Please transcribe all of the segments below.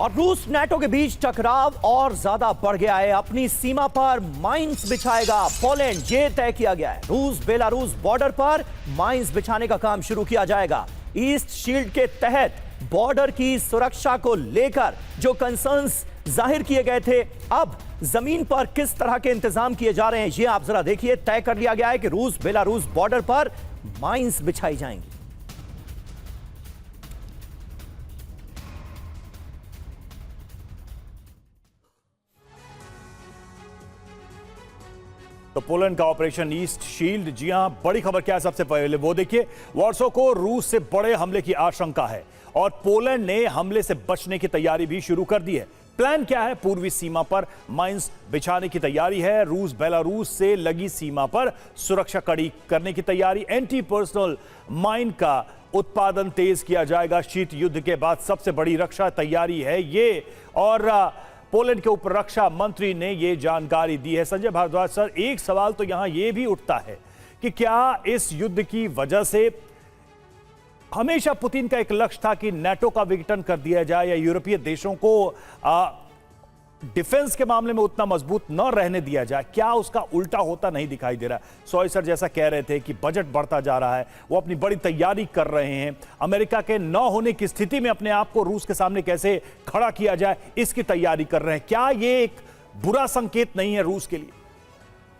और रूस नाटो के बीच टकराव और ज्यादा बढ़ गया है। अपनी सीमा पर माइंस बिछाएगा पोलैंड, ये तय किया गया है। रूस बेलारूस बॉर्डर पर माइंस बिछाने का काम शुरू किया जाएगा। ईस्ट शील्ड के तहत बॉर्डर की सुरक्षा को लेकर जो कंसर्न्स जाहिर किए गए थे, अब जमीन पर किस तरह के इंतजाम किए जा रहे हैं, ये आप जरा देखिए। तय कर लिया गया है कि रूस बेलारूस बॉर्डर पर माइंस बिछाई जाएंगी। तो पोलैंड का ऑपरेशन ईस्ट शील्ड, जी हां, बड़ी खबर क्या है सबसे पहले वो देखिए। वॉर्सो को रूस से बड़े हमले की आशंका है और पोलैंड ने हमले से बचने की तैयारी भी शुरू कर दी है। प्लान क्या है? पूर्वी सीमा पर माइंस बिछाने की तैयारी है। रूस बेलारूस से लगी सीमा पर सुरक्षा कड़ी करने की तैयारी। एंटी पर्सनल माइन का उत्पादन तेज किया जाएगा। शीत युद्ध के बाद सबसे बड़ी रक्षा तैयारी है ये, और पोलैंड के उप रक्षा मंत्री ने यह जानकारी दी है। संजय भारद्वाज सर, एक सवाल तो यहां यह भी उठता है कि क्या इस युद्ध की वजह से हमेशा पुतिन का एक लक्ष्य था कि नाटो का विघटन कर दिया जाए या यूरोपीय देशों को डिफेंस के मामले में उतना मजबूत न रहने दिया जाए, क्या उसका उल्टा होता नहीं दिखाई दे रहा है? सॉय सर जैसा कह रहे थे कि बजट बढ़ता जा रहा है, वो अपनी बड़ी तैयारी कर रहे हैं। अमेरिका के न होने की स्थिति में अपने आप को रूस के सामने कैसे खड़ा किया जाए, इसकी तैयारी कर रहे हैं। क्या ये एक बुरा संकेत नहीं है रूस के लिए?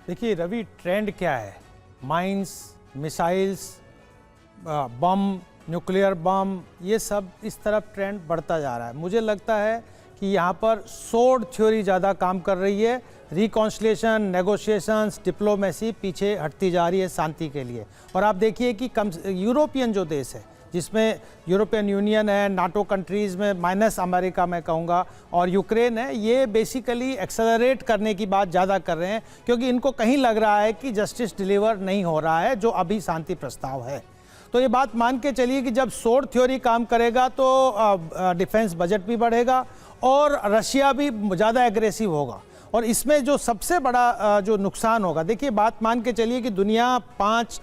देखिए रवि, ट्रेंड क्या है? माइंस, मिसाइल्स, बम, न्यूक्लियर बम, ये सब इस तरफ ट्रेंड बढ़ता जा रहा है। मुझे लगता है कि यहाँ पर सोर्ड थ्योरी ज़्यादा काम कर रही है। रिकॉन्सिलिएशन, नेगोशिएशंस, डिप्लोमेसी पीछे हटती जा रही है शांति के लिए। और आप देखिए कि कम यूरोपियन जो देश है, जिसमें यूरोपियन यूनियन है, नाटो कंट्रीज़ में माइनस अमेरिका मैं कहूँगा, और यूक्रेन है, ये बेसिकली एक्सेलरेट करने की बात ज़्यादा कर रहे हैं, क्योंकि इनको कहीं लग रहा है कि जस्टिस डिलीवर नहीं हो रहा है जो अभी शांति प्रस्ताव है। तो ये बात मान के चलिए कि जब सोर्ड थ्योरी काम करेगा तो डिफेंस बजट भी बढ़ेगा और रशिया भी ज़्यादा एग्रेसिव होगा। और इसमें जो सबसे बड़ा जो नुकसान होगा, देखिए बात मान के चलिए कि दुनिया 5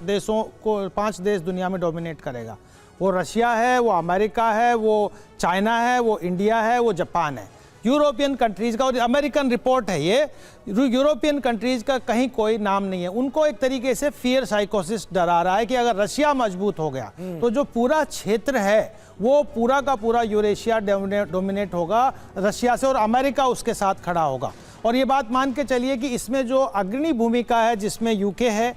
देश दुनिया में डोमिनेट करेगा। वो रशिया है, वो अमेरिका है, वो चाइना है, वो इंडिया है, वो जापान है। यूरोपियन कंट्रीज़ का, और अमेरिकन रिपोर्ट है ये, यूरोपियन कंट्रीज़ का कहीं कोई नाम नहीं है। उनको एक तरीके से फियर साइकोसिस डरा रहा है कि अगर रशिया मजबूत हो गया तो जो पूरा क्षेत्र है वो पूरा का पूरा यूरेशिया डोमिनेट होगा रशिया से, और अमेरिका उसके साथ खड़ा होगा। और ये बात मान के चलिए कि इसमें जो अग्रणी भूमिका है, जिसमें यूके है,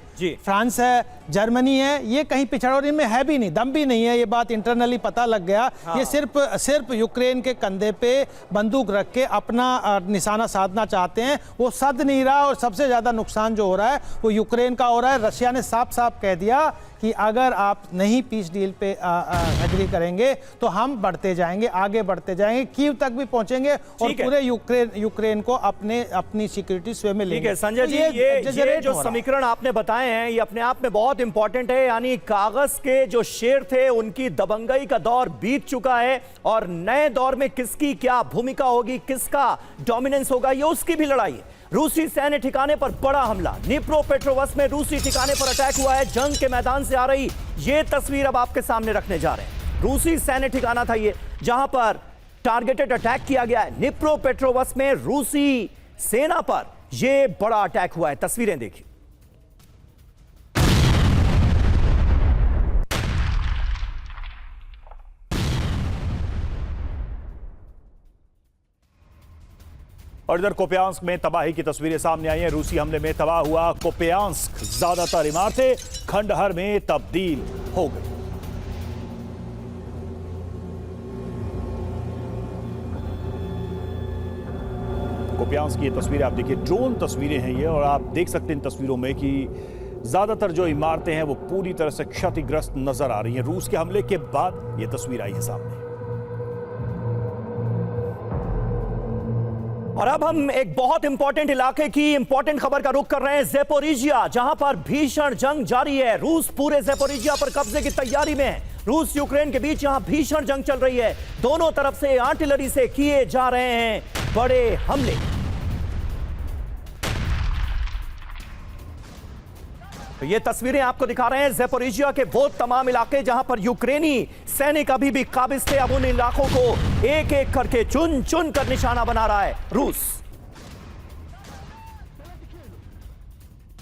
फ्रांस है, जर्मनी है, ये कहीं पिछड़ा, और इनमें है भी नहीं, दम भी नहीं है। ये बात इंटरनली पता लग गया। हाँ। ये सिर्फ यूक्रेन के कंधे पे बंदूक रख के अपना निशाना साधना चाहते हैं। वो सद नहीं रहा, और सबसे ज़्यादा नुकसान जो हो रहा है वो यूक्रेन का हो रहा है। रशिया ने साफ साफ कह दिया कि अगर आप नहीं पीस डील पे एग्री करेंगे तो हम बढ़ते जाएंगे, आगे बढ़ते जाएंगे, कीव तक भी पहुंचेंगे और पूरे यूक्रेन को अपनी सिक्योरिटी स्वयं में लेंगे। ठीक है संजय जी, ये जो समीकरण आपने बताए हैं ये अपने आप में बहुत इंपॉर्टेंट है। यानी कागज के जो शेर थे उनकी दबंगई का दौर बीत चुका है और नए दौर में किसकी क्या भूमिका होगी, किसका डोमिनेंस होगा, ये उसकी भी लड़ाई है। रूसी सैन्य ठिकाने पर बड़ा हमला, निप्रोपेट्रोवस्क में रूसी ठिकाने पर अटैक हुआ है। जंग के मैदान से आ रही ये तस्वीर अब आपके सामने रखने जा रहे हैं। रूसी सैन्य ठिकाना था ये, जहां पर टारगेटेड अटैक किया गया है। निप्रोपेट्रोवस्क में रूसी सेना पर यह बड़ा अटैक हुआ है। तस्वीरें देखिए। और इधर कोपियांस्क में तबाही की तस्वीरें सामने आई हैं। रूसी हमले में तबाह हुआ कोपियांस्क, ज्यादातर इमारतें खंडहर में तब्दील हो गई। कोपियांस्क की ये तस्वीरें आप देखिए, ड्रोन तस्वीरें हैं ये, और आप देख सकते हैं इन तस्वीरों में कि ज्यादातर जो इमारतें हैं वो पूरी तरह से क्षतिग्रस्त नजर आ रही हैं। रूस के हमले के बाद ये तस्वीर आई है सामने। और अब हम एक बहुत इंपॉर्टेंट इलाके की इंपॉर्टेंट खबर का रुख कर रहे हैं, ज़ेपोरिजिया, जहां पर भीषण जंग जारी है। रूस पूरे ज़ेपोरिजिया पर कब्जे की तैयारी में है। रूस यूक्रेन के बीच यहां भीषण जंग चल रही है। दोनों तरफ से आर्टिलरी से किए जा रहे हैं बड़े हमले। तो ये तस्वीरें आपको दिखा रहे हैं ज़ेपोरिजिया के वो तमाम इलाके जहां पर यूक्रेनी सैनिक अभी भी काबिज थे। अब उन इलाकों को एक एक करके चुन चुन कर निशाना बना रहा है रूस।